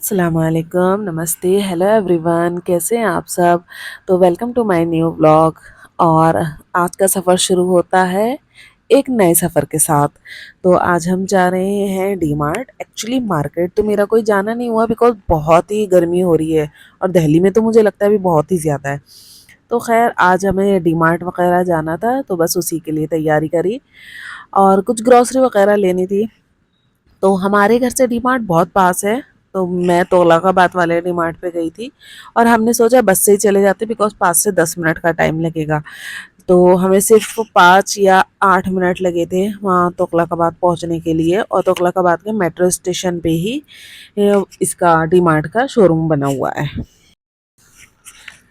अस्सलामुअलैकुम, नमस्ते, hello everyone, कैसे हैं आप सब। तो welcome to my new vlog. और आज का सफ़र शुरू होता है एक नए सफ़र के साथ। तो आज हम जा रहे हैं डी मार्ट। एक्चुअली मार्केट तो मेरा कोई जाना नहीं हुआ बिकॉज़ बहुत ही गर्मी हो रही है और दिल्ली में तो मुझे लगता है अभी बहुत ही ज़्यादा है। तो खैर आज हमें डी मार्ट वगैरह जाना था तो बस उसी के लिए तैयारी करी और कुछ ग्रॉसरी वगैरह लेनी थी। तो हमारे घर से डीमार्ट बहुत पास है। तो मैं तौलकाबाद वाले डीमार्ट पे गई थी और हमने सोचा बस से ही चले जाते बिकॉज़ 5 से 10 मिनट का टाइम लगेगा। तो हमें सिर्फ 5 या 8 मिनट लगे थे वहाँ तौलकाबाद पहुँचने के लिए और तौलकाबाद के मेट्रो स्टेशन पे ही इसका डीमार्ट का शोरूम बना हुआ है।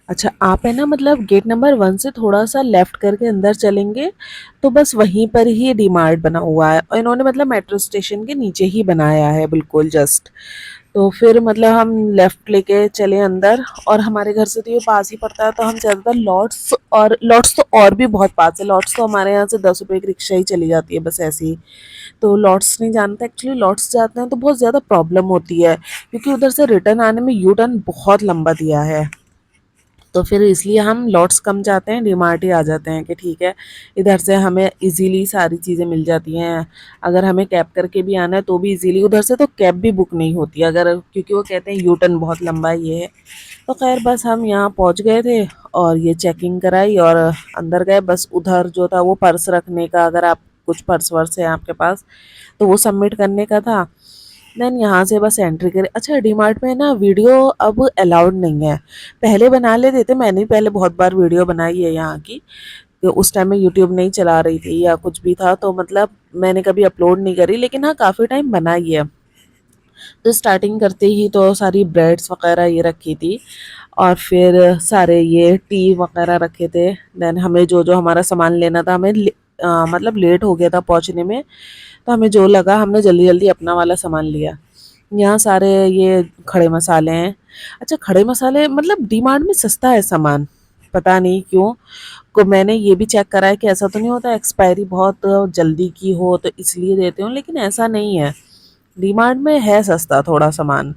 अच्छा, आप है ना मतलब गेट नंबर 1 से थोड़ा-सा लेफ्ट करके अंदर चलेंगे, तो बस वहीं पर ही डी-मार्ट बना हुआ है और इन्होंने मतलब मेट्रो स्टेशन के नीचे ही बनाया है बिल्कुल जस्ट। तो फिर मतलब हम लेफ्ट लेके चले अंदर और हमारे घर से तो ये पास ही पड़ता है तो हम ज़्यादातर लॉट्स तो और भी बहुत पास है। लॉट्स तो हमारे यहाँ से 10 रुपए की रिक्शा ही चली जाती है बस ऐसे ही। तो लॉट्स नहीं जाना था। एक्चुअली लॉट्स जाते हैं तो बहुत ज़्यादा प्रॉब्लम होती है क्योंकि उधर से रिटर्न आने में यू टर्न बहुत लंबा दिया है। तो फिर इसलिए हम लॉट्स कम जाते हैं, डी-मार्ट ही आ जाते हैं कि ठीक है, इधर से हमें इजीली सारी चीज़ें मिल जाती हैं। अगर हमें कैब करके भी आना है तो भी इजीली, उधर से तो कैब भी बुक नहीं होती अगर, क्योंकि वो कहते हैं यू टर्न बहुत लंबा ये है। तो खैर बस हम यहाँ पहुँच गए थे और ये चेकिंग कराई और अंदर गए। बस उधर जो था वो पर्स रखने का, अगर आप कुछ पर्स वर्स है आपके पास तो वो सबमिट करने का था। देन यहाँ से बस एंट्री करें। अच्छा, डीमार्ट में ना वीडियो अब अलाउड नहीं है। पहले बना लेते थे, मैंने भी पहले बहुत बार वीडियो बनाई है यहाँ की। तो उस टाइम में यूट्यूब नहीं चला रही थी या कुछ भी था तो मतलब मैंने कभी अपलोड नहीं करी, लेकिन हाँ काफ़ी टाइम बनाई है। तो स्टार्टिंग करते ही तो सारी ब्रेड्स वगैरह ये रखी थी और फिर सारे ये टी वगैरह रखे थे। देन हमें जो जो हमारा सामान लेना था, मतलब लेट हो गया था पहुँचने में, तो हमें जो लगा हमने जल्दी जल्दी अपना वाला सामान लिया। यहाँ सारे ये खड़े मसाले हैं। अच्छा, खड़े मसाले मतलब डी मार्ट में सस्ता है सामान, पता नहीं क्यों। को मैंने ये भी चेक करा है कि ऐसा तो नहीं होता एक्सपायरी बहुत जल्दी की हो तो इसलिए देते हो, लेकिन ऐसा नहीं है। डी मार्ट में है सस्ता थोड़ा सामान,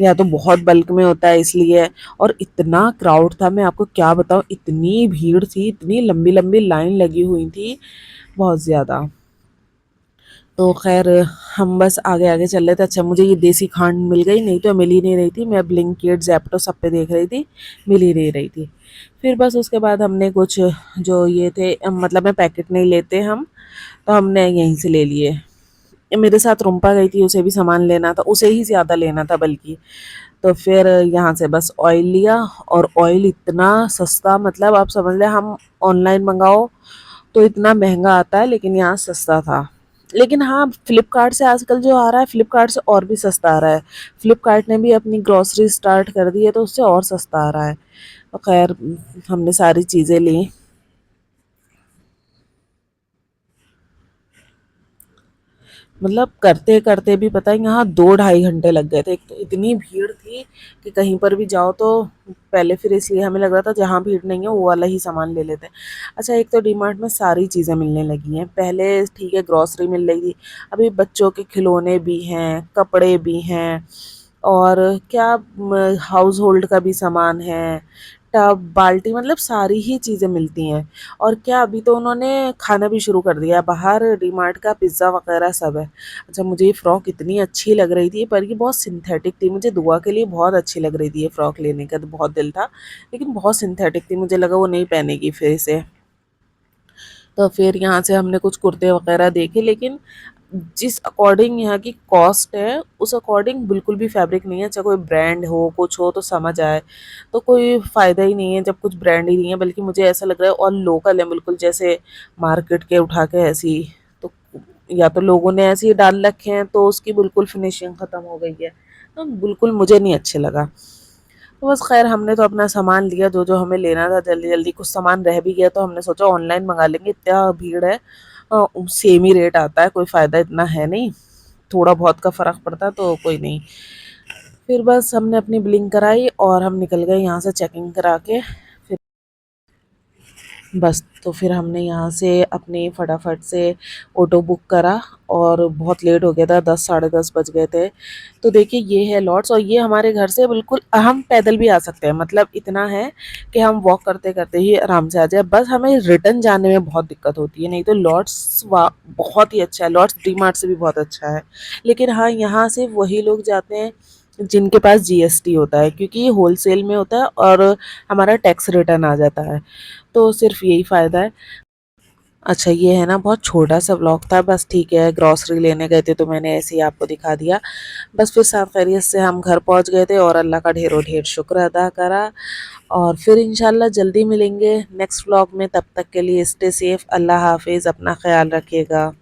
या तो बहुत बल्क में होता है इसलिए। और इतना क्राउड था, मैं आपको क्या बताऊँ, इतनी भीड़ थी, इतनी लंबी लंबी लाइन लगी हुई थी, बहुत ज़्यादा। तो खैर हम बस आगे आगे चल रहे थे। अच्छा, मुझे ये देसी खांड मिल गई, नहीं तो मिल ही नहीं रही थी। मैं ब्लिंकिट ज़ेप्टो सब पे देख रही थी, मिल ही नहीं रही थी। फिर बस उसके बाद हमने कुछ जो ये थे, मतलब में पैकेट नहीं लेते हम, तो हमने यहीं से ले लिए। मेरे साथ रुम्पा गई थी, उसे भी सामान लेना था, उसे ही ज़्यादा लेना था बल्कि। तो फिर यहाँ से बस ऑयल लिया और ऑयल इतना सस्ता, मतलब आप समझ लें हम ऑनलाइन मंगाओ तो इतना महंगा आता है लेकिन यहाँ सस्ता था। लेकिन हाँ, फ्लिपकार्ट से आजकल जो आ रहा है, फ्लिपकार्ट से और भी सस्ता आ रहा है। फ्लिपकार्ट ने भी अपनी ग्रॉसरी स्टार्ट कर दी है तो उससे और सस्ता आ रहा है। तो खैर हमने सारी चीज़ें ली। मतलब करते करते भी पता है यहाँ 2 ढाई घंटे लग गए थे। एक तो इतनी भीड़ थी कि कहीं पर भी जाओ तो पहले, फिर इसलिए हमें लग रहा था जहाँ भीड़ नहीं है वो वाला ही सामान ले लेते हैं। अच्छा, एक तो डी मार्ट में सारी चीज़ें मिलने लगी हैं। पहले ठीक है ग्रॉसरी मिल रही थी, अभी बच्चों के खिलौने भी हैं, कपड़े भी हैं और क्या हाउस होल्ड का भी सामान है, टब बाल्टी, मतलब सारी ही चीज़ें मिलती हैं। और क्या अभी तो उन्होंने खाना भी शुरू कर दिया है बाहर, डीमार्ट का पिज़्ज़ा वगैरह सब है। अच्छा, मुझे ये फ़्रॉक इतनी अच्छी लग रही थी पर ये बहुत सिंथेटिक थी, मुझे दुआ के लिए बहुत अच्छी लग रही थी। ये फ़्रॉक लेने का तो बहुत दिल था, लेकिन बहुत सिंथेटिक थी, मुझे लगा वो नहीं पहनेगी फिर इसे। तो फिर यहाँ से हमने कुछ कुर्ते वगैरह देखे, लेकिन जिस अकॉर्डिंग यहाँ की कॉस्ट है उस अकॉर्डिंग बिल्कुल भी फैब्रिक नहीं है। चाहे कोई ब्रांड हो कुछ हो तो समझ आए, तो कोई फ़ायदा ही नहीं है जब कुछ ब्रांड ही नहीं है, बल्कि मुझे ऐसा लग रहा है और लोकल है बिल्कुल, जैसे मार्केट के उठा के ऐसी। तो या तो लोगों ने ऐसे ही डाल रखे हैं तो उसकी बिल्कुल फिनिशिंग ख़त्म हो गई है, तो बिल्कुल मुझे नहीं अच्छे लगा। तो बस खैर हमने तो अपना सामान लिया जो जो हमें लेना था जल्दी जल्दी। कुछ सामान रह भी गया तो हमने सोचा ऑनलाइन मंगा लेंगे, इतना भीड़ है, सेम ही रेट आता है, कोई फ़ायदा इतना है नहीं, थोड़ा बहुत का फ़र्क पड़ता है तो कोई नहीं। फिर बस हमने अपनी बिलिंग कराई और हम निकल गए यहाँ से चेकिंग करा के। फिर बस तो फिर हमने यहाँ से अपनी फटाफट से ऑटो बुक करा और बहुत लेट हो गया था, 10 साढ़े 10 बज गए थे। तो देखिए ये है लॉर्ड्स और ये हमारे घर से बिल्कुल हम पैदल भी आ सकते हैं, मतलब इतना है कि हम वॉक करते करते ही आराम से आ जाए। बस हमें रिटर्न जाने में बहुत दिक्कत होती है, नहीं तो लॉर्ड्स बहुत ही अच्छा है। लॉर्ड्स डी मार्ट से भी बहुत अच्छा है। लेकिन हाँ, यहाँ से वही लोग जाते हैं जिनके पास जीएसटी होता है, क्योंकि ये होलसेल में होता है और हमारा टैक्स रिटर्न आ जाता है। तो सिर्फ यही फ़ायदा है। अच्छा ये है ना, बहुत छोटा सा व्लॉग था, बस ठीक है, ग्रॉसरी लेने गए थे तो मैंने ऐसे ही आपको दिखा दिया। बस फिर सब खैरियत से हम घर पहुंच गए थे और अल्लाह का ढेरों ढेर शुक्र अदा करा। और फिर इंशाल्लाह जल्दी मिलेंगे नेक्स्ट व्लॉग में, तब तक के लिए स्टे सेफ, अल्लाह हाफिज़, अपना ख्याल रखिएगा।